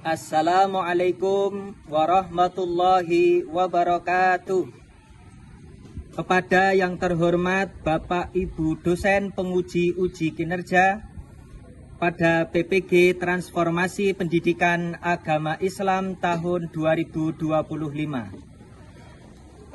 Assalamualaikum warahmatullahi wabarakatuh. Kepada yang terhormat Bapak Ibu dosen penguji uji kinerja pada PPG Transformasi Pendidikan Agama Islam tahun 2025.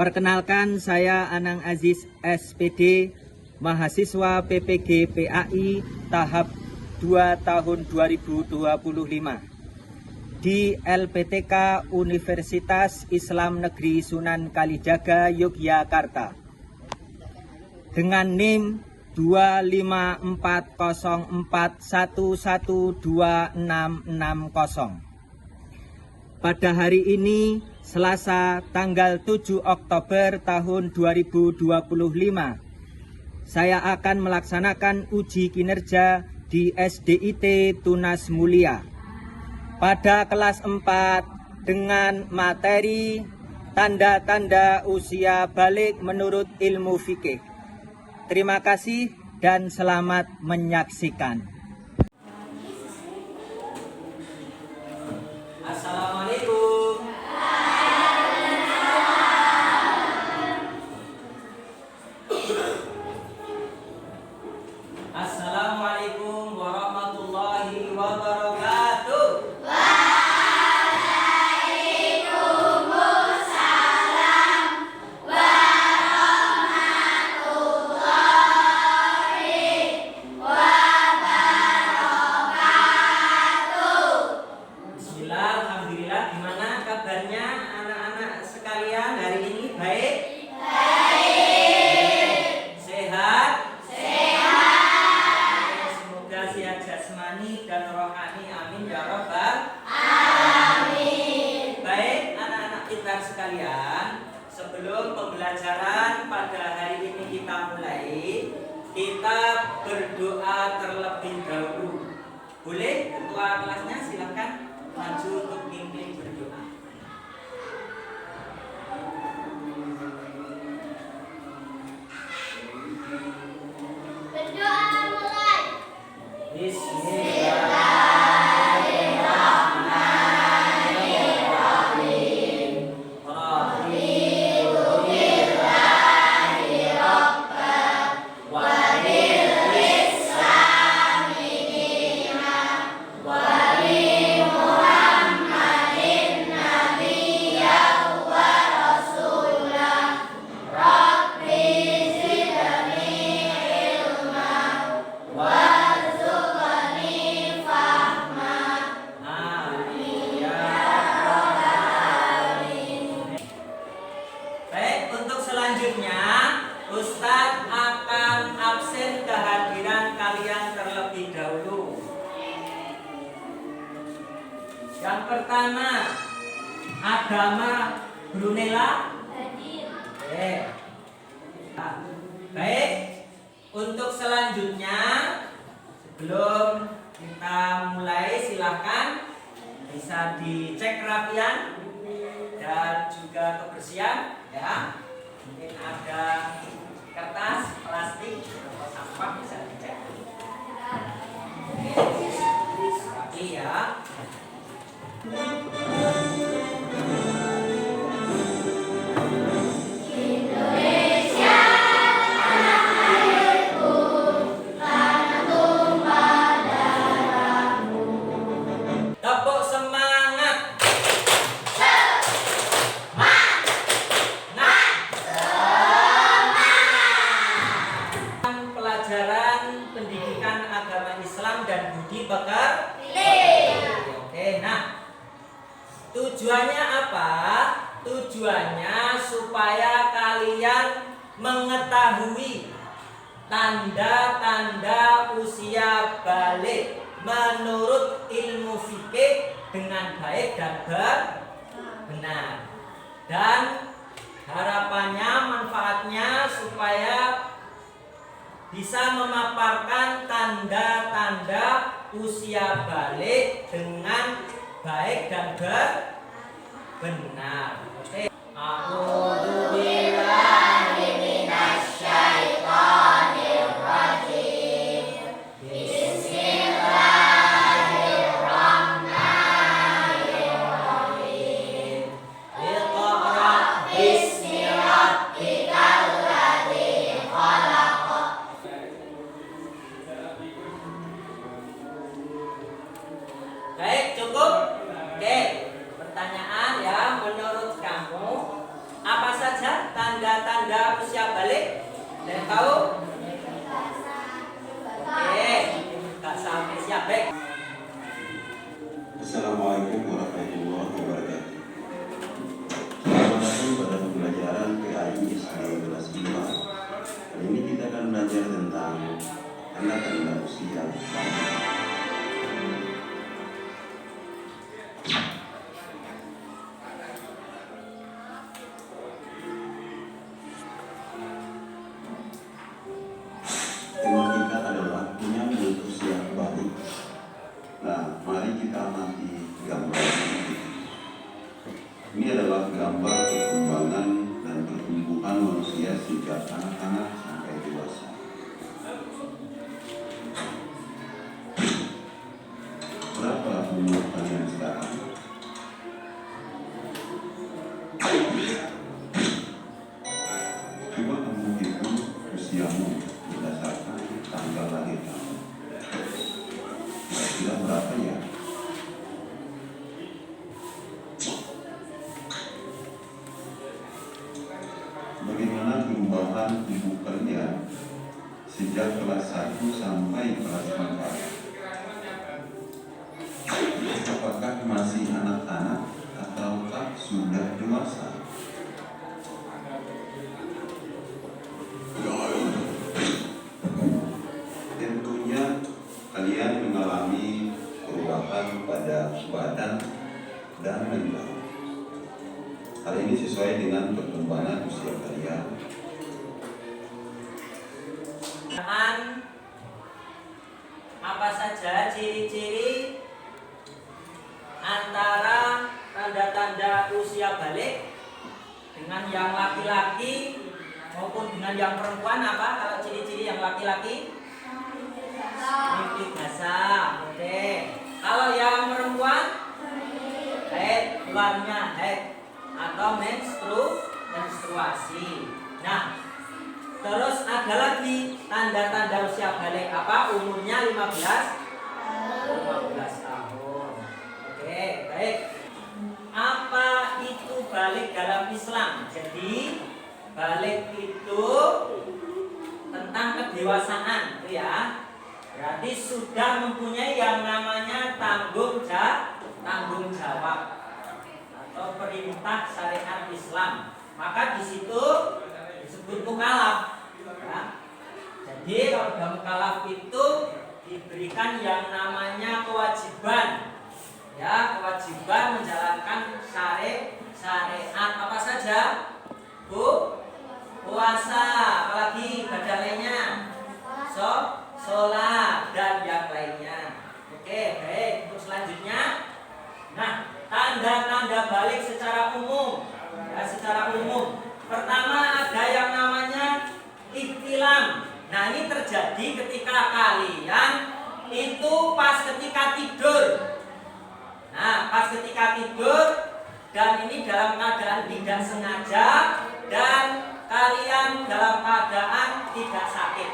Perkenalkan, saya Anang Aziz SPD, mahasiswa PPG PAI tahap 2 tahun 2025 di LPTK Universitas Islam Negeri Sunan Kalijaga, Yogyakarta dengan NIM 25404112660. Pada hari ini, Selasa tanggal 7 Oktober tahun 2025, saya akan melaksanakan uji kinerja di SDIT Tunas Mulia pada kelas 4 dengan materi tanda-tanda usia balik menurut ilmu fikih. Terima kasih dan selamat menyaksikan. Assalamualaikum. Assalamualaikum warahmatullahi wabarakatuh. Sebelum pembelajaran pada hari ini kita mulai, kita berdoa terlebih dahulu. Boleh ketua kelasnya silakan maju untuk pimpin berdoa. Berdoa mulai. Bismillah. Selanjutnya, Ustadz akan absen kehadiran kalian terlebih dahulu. Yang pertama, agama Brunella hadir. Baik, untuk selanjutnya sebelum kita mulai silakan bisa dicek kerapian dan juga kebersihan ya. Mungkin ada kertas, plastik, atau sampah bisa dicek. Rapi ya. Pendidikan Agama Islam dan Budi Pekerti. Oke, nah tujuannya apa? Tujuannya supaya kalian mengetahui tanda-tanda usia balik menurut ilmu fikih dengan baik dan benar. Dan harapannya, manfaatnya supaya bisa memaparkan tanda-tanda usia balik dengan baik dan benar. Oke. A'udzubillahi minasyaitonir rajim. Bismillahirrahmanirrahim. Yang tahu? Oke, nggak sampai siap, baik. Assalamualaikum warahmatullahi wabarakatuh. Selamat datang pada pembelajaran PAI SD kelas 5. Kali ini kita akan belajar tentang tanda-tanda usia. Tema kita adalah menyambut usia balik. Nah, mari kita amati gambar ini. Ini adalah gambar perkembangan dan pertumbuhan manusia sejak anak-anak sampai dewasa. Berapa umur kalian sekarang? Coba kamu hitung usiamu berdasarkan tanggal lahir kamu. Kira-kira berapa ya? Bagaimana perubahan tubuh kalian sejak kelas 1 sampai kelas 4? Apakah masih anak-anak ataukah sudah dewasa? Tentunya kalian mengalami perubahan pada badan dan mental. Hal ini sesuai dengan perkembangan usia kalian. Apa saja ciri-ciri antara tanda-tanda usia balik dengan yang laki-laki maupun dengan yang perempuan? Apa kalau ciri-ciri yang laki-laki? Mimpi basah. Oke. Kalau yang perempuan? Haid, keluarnya haid atau menstruasi. Nah, terus ada lagi tanda-tanda usia balik apa? Umurnya 15 tahun. Oke, baik. Apa itu balik dalam Islam? Jadi balik itu tentang kedewasaan, itu ya. Berarti sudah mempunyai yang namanya tanggung jawab atau perintah syariat Islam. Maka di situ disebut mukallaf. Ya. Jadi kalau sudah mukallaf itu diberikan yang namanya kewajiban. Ya, kewajiban menjalankan syariat apa saja? Bu, puasa, apalagi ibadah lainnya, sholat dan yang lainnya. Oke, baik. Untuk selanjutnya, nah, tanda-tanda balik secara umum. Ya, secara umum. Pertama ada yang namanya ihtilam. Nah, ini terjadi ketika kalian itu pas ketika tidur. Nah, pas ketika tidur dan ini dalam keadaan tidak sengaja dan kalian dalam keadaan tidak sakit.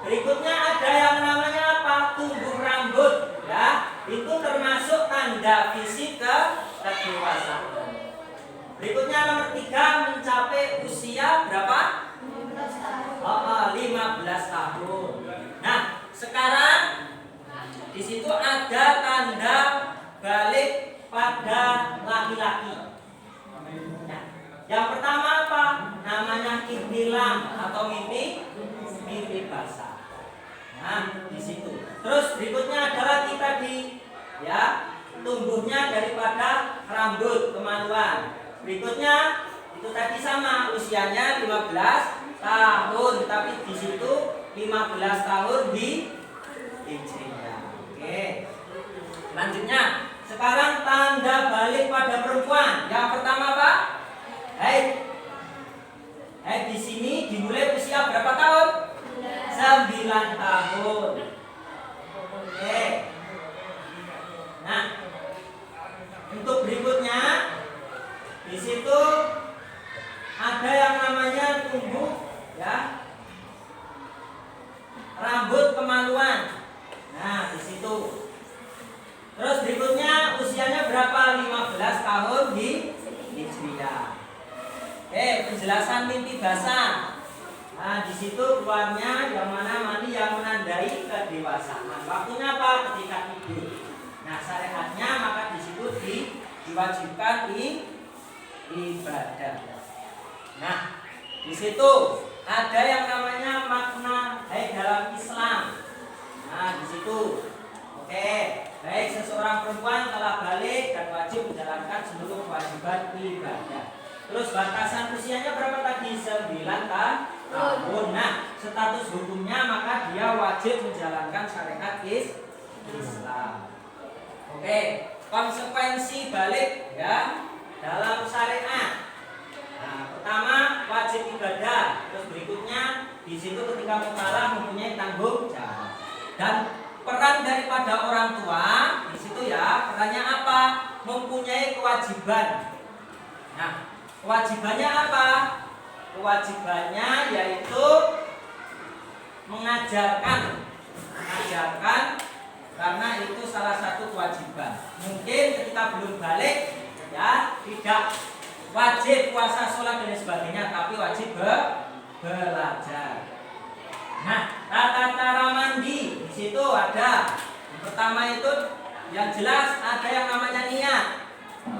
Berikutnya ada yang namanya apa? Tumbuh rambut, ya. Itu termasuk tanda fisik kedewasaan. Berikutnya nomor 3 mencapai usia berapa? 15 tahun. Nah, sekarang di situ ada tanda balik pada laki-laki. Nah, yang pertama apa? Namanya ihtilam atau mimpi basah. Nah, di situ. Terus berikutnya adalah tadi ya, tumbuhnya daripada rambut kemaluan. Berikutnya itu tadi sama, usianya 15 tahun, tapi di situ 15 tahun di Hijriah. Oke. Selanjutnya, sekarang tanda balik pada perempuan. Yang pertama apa? Haid. Haid di sini dimulai usia berapa tahun? 9 tahun. Oke. Nah, untuk berikutnya di situ ada yang namanya tumbuh ya rambut kemaluan. Nah, di situ. Terus berikutnya usianya berapa? 15 tahun di Hijriah. Penjelasan mimpi basah. Nah, di situ keluarnya yang mana mani yang menandai kedewasaan. Waktunya apa? Ketika tidur. Nah, syariatnya maka di situ diwajibkan ibadah. Nah, di situ ada yang namanya makna haid dalam Islam. Nah, di situ. Oke, baik seseorang perempuan telah balik dan wajib menjalankan seluruh kewajiban ibadah. Terus batasan usianya berapa tadi? 9 tahun. Nah, status hukumnya maka dia wajib menjalankan syariat Islam. Oke, konsekuensi balik ya dalam syariat. Nah, pertama wajib ibadah. Terus berikutnya di situ ketika mukallaf mempunyai tanggung jawab. Dan peran daripada orang tua di situ ya, perannya apa? Mempunyai kewajiban. Nah, kewajibannya apa? Kewajibannya yaitu mengajarkan karena itu salah satu kewajiban. Mungkin ketika belum balik ya tidak wajib puasa, sholat dan sebagainya, tapi wajib belajar. Nah, tata cara mandi di situ ada. Yang pertama itu yang jelas ada yang namanya niat.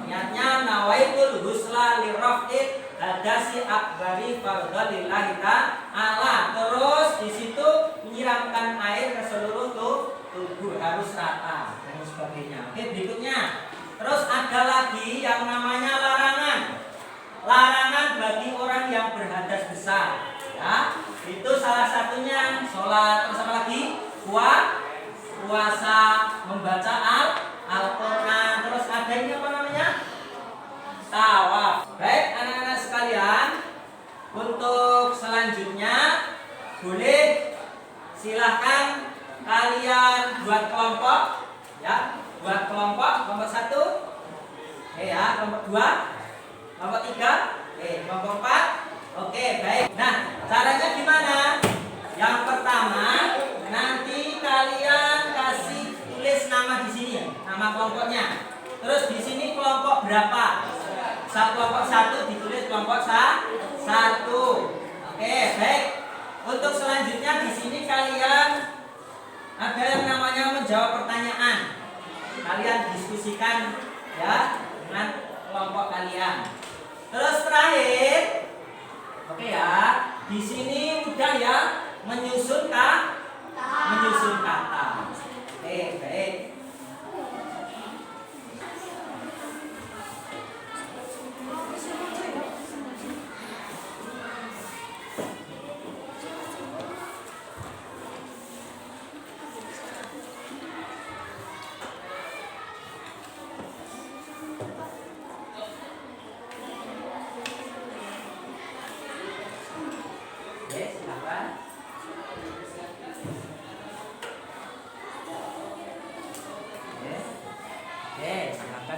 Niatnya nawaitul husla lirafid hadasi akbari fardhu lillahi ta'ala. Terus di situ menyiramkan air ke seluruh tubuh, harus rata dan sebagainya. Oke, berikutnya. Terus ada lagi yang namanya larangan. Larangan bagi orang yang berhadas besar. Ya, itu salah satunya sholat, terus apa lagi? Puasa, membaca Al-Quran. Terus ada ini apa namanya? Tawaf. Baik anak-anak sekalian, untuk selanjutnya boleh silahkan kalian buat kelompok ya, buat kelompok 1 ya, kelompok 2, kelompok 3, kelompok 4. Oke, baik. Nah, caranya gimana? Yang pertama, nanti kalian kasih tulis nama di sini, nama kelompoknya. Terus di sini kelompok berapa? Kelompok 1 ditulis kelompok 1. Oke, baik. Untuk selanjutnya di sini kalian ada yang namanya menjawab pertanyaan. Kalian diskusikan ya dengan kelompok kalian. Terus terakhir, oke ya, di sini mudah ya menyusun kata. Oke, baik.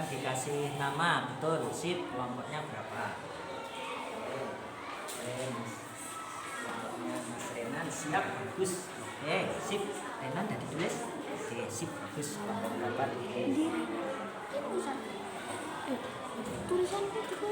Dikasih nama, betul, sip, kelompoknya berapa? Kelompoknya Mas Renan, siap, bagus. Sip, Renan udah ditulis? Sip, bagus, kelompok berapa? Tulisannya juga.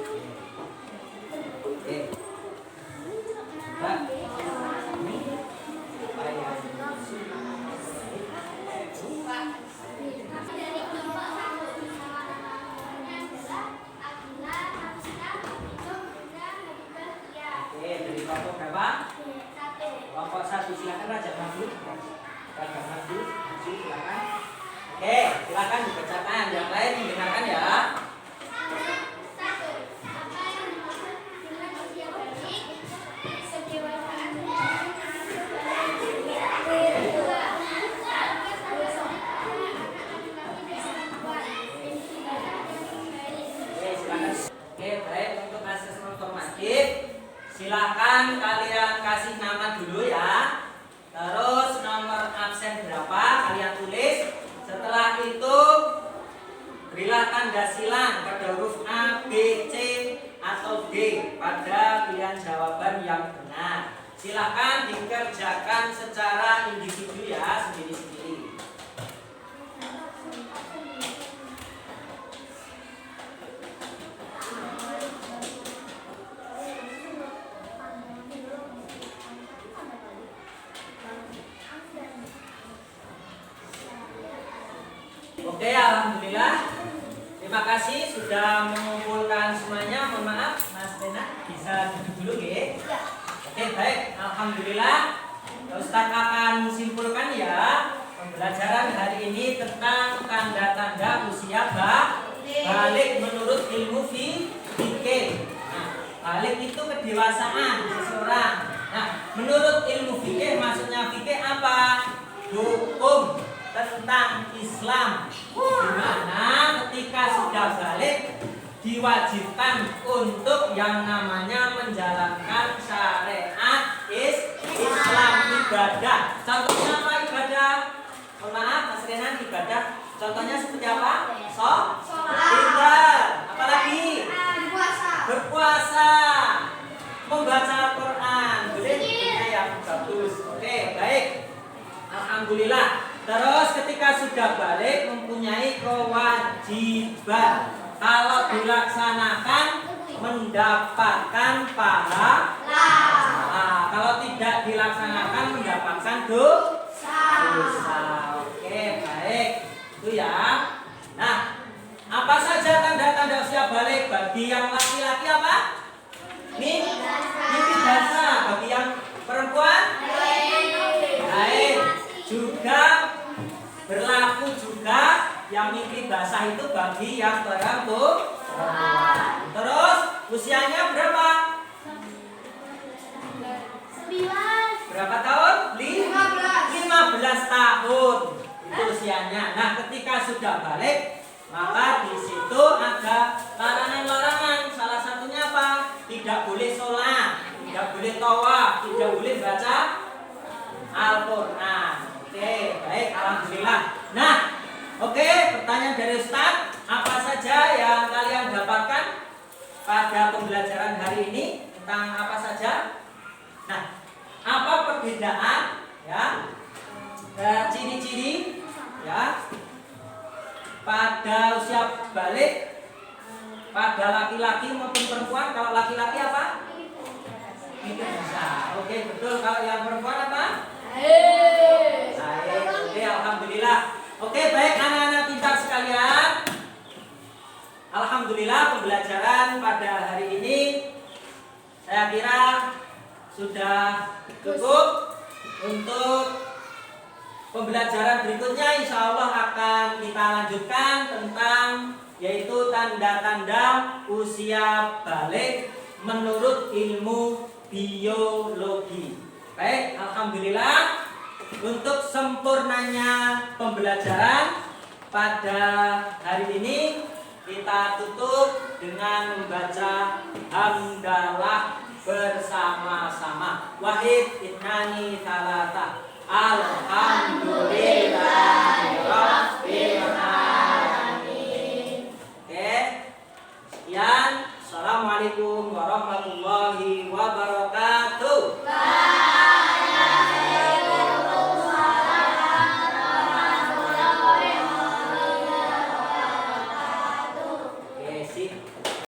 Kelompok 1 silakan Raja maju. Silakan. Oke, silakan dibacakan. Yang lain mendengarkan ya. Silahkan kalian kasih nama dulu ya. Terus nomor absen berapa kalian tulis. Setelah itu berilah tanda silang pada huruf A, B, C, atau D pada pilihan jawaban yang benar. Silahkan dikerjakan secara individu ya, sendiri-sendiri. Oke, alhamdulillah. Terima kasih sudah mengumpulkan semuanya. Mohon maaf, Mas Rena bisa duduk dulu, ya. Oke, baik. Alhamdulillah. Ustaz akan simpulkan ya pembelajaran hari ini tentang tanda-tanda usia balik menurut ilmu fikih. Nah, balik itu kedewasaan seseorang. Nah, menurut ilmu fikih maksudnya fikih apa? Hukum tentang Islam, di mana ketika sudah balik diwajibkan untuk yang namanya menjalankan syariat Islam, ibadah. Contohnya apa ibadah? Mohon maaf, Mas Renan, ibadah. Contohnya seperti apa? Sholat. Apalagi? Berpuasa. Membaca Al-Quran. Boleh? Yang bagus. Oke, baik. Alhamdulillah. Terus ketika sudah balik mempunyai kewajiban, kalau dilaksanakan mendapatkan pahala. Nah, kalau tidak dilaksanakan mendapatkan dosa. Oke, baik. Itu ya. Nah, apa saja tanda-tanda usia balik bagi yang laki-laki apa? Mimpi basah. Bagi yang perempuan? Baik. Juga berlaku juga yang mimpi basah itu bagi yang perempuan. Terus usianya berapa? 9. tahun? 15 tahun itu usianya. Nah, ketika sudah balik, maka di situ ada larangan-larangan. Salah satunya apa? Tidak boleh sholat, tidak boleh tawaf, tidak boleh baca Al-Quran. Oke, baik, alhamdulillah. Nah, oke, pertanyaan dari Ustaz, apa saja yang kalian dapatkan pada pembelajaran hari ini tentang apa saja? Nah, apa perbedaan ya? Ciri-ciri ya pada usia balik pada laki-laki maupun perempuan. Kalau laki-laki apa? Mimpi basah. Oke, betul. Kalau yang perempuan apa? Baik. Oke, alhamdulillah. Oke, baik anak-anak pintar sekalian. Alhamdulillah pembelajaran pada hari ini saya kira sudah cukup. Untuk pembelajaran berikutnya insya Allah akan kita lanjutkan tentang yaitu tanda-tanda usia balik menurut ilmu biologi. Baik, alhamdulillah. Untuk sempurnanya pembelajaran pada hari ini kita tutup dengan membaca hamdalah bersama-sama. Wahid itnani talata. Alhamdulillah.